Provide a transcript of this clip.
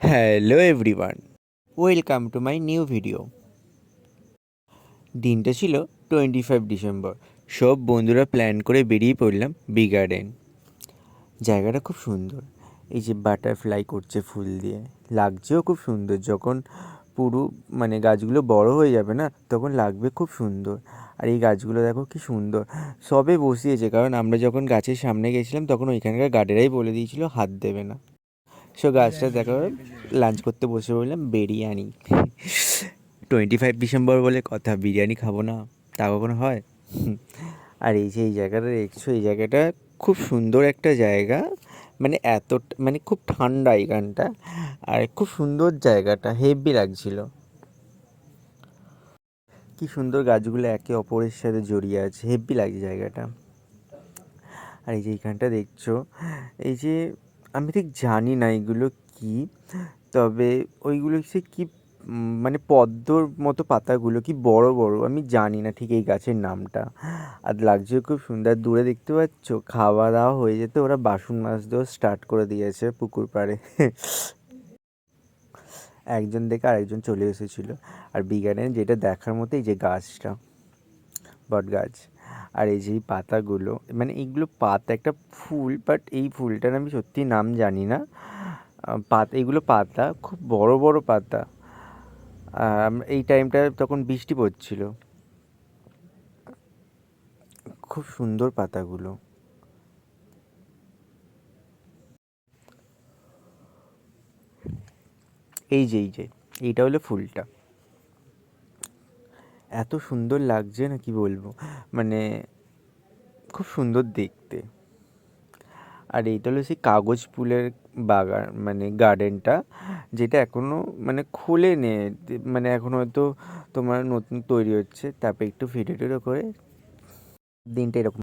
Hello everyone, welcome to my new video. দিনটা ছিল 25 December. সব বন্ধুরা প্ল্যান করে বেরিয়ে পড়লাম বি গার্ডেন। জায়গাটা খুব সুন্দর। এই যে বাটারফ্লাই করছে ফুল দিয়ে, লাগছেও খুব সুন্দর। যখন পুরো গাছগুলো বড় হয়ে যাবে না, তখন লাগবে খুব সুন্দর। আর এই গাছগুলো দেখো কি সুন্দর, সবে বসিয়েছে। কারণ আমরা যখন গাছের সামনে গেছিলাম তখন ওইখানকার গার্ডেরাই বলে দিয়েছিল হাত দেবে না। সো গাছটা দেখা, লাঞ্চ করতে বসে পড়লাম বিরিয়ানি। 25 ডিসেম্বর বলে কথা, বিরিয়ানি খাবো না তা কখনো হয়? আর এই যে এই জায়গাটা দেখছো, এই জায়গাটা খুব সুন্দর একটা জায়গা। এত খুব ঠান্ডা এখানটা, আর খুব সুন্দর জায়গাটা, হেভি লাগছিল। কি সুন্দর গাছগুলো একে অপরের সাথে জড়িয়ে আছে, হেভি লাগছে জায়গাটা। আর এই যে এইখানটা দেখছো, এই যে আমি ঠিক জানি না এগুলো কি, তবে ওইগুলো সে কি পদ্মর মতো পাতাগুলো কি বড় বড়, আমি জানি না ঠিক এই গাছের নামটা। আর লাগছে খুব সুন্দর। দূরে দেখতে পাচ্ছ, খাওয়া দাওয়া হয়ে যেতে ওরা বাসন মাজতেও স্টার্ট করে দিয়েছে পুকুর পাড়ে। একজন দেখে আরেকজন চলে এসেছিলো। আর বিজ্ঞানের যেটা দেখার মতো, এই যে গাছটা, বট গাছ। আর এই যে এই পাতাগুলো, এইগুলো পাতা, একটা ফুল, বাট এই ফুলটার আমি সত্যি নাম জানি না। পাতা, এগুলো পাতা, খুব বড় বড় পাতা। এই টাইমটা তখন বৃষ্টি পড়ছিল, খুব সুন্দর পাতাগুলো। এই যে এইটা হলো ফুলটা, এত সুন্দর লাগছে না কি বলবো, মানে খুব সুন্দর দেখতে। আর এইটা হলো সেই কাগজ ফুলের বাগান, গার্ডেনটা, যেটা এখনও খোলেনি। এখন হয়তো তোমার নতুন তৈরি হচ্ছে, তারপরে একটু ভিডিও টিডিও করে দিনটা এরকম।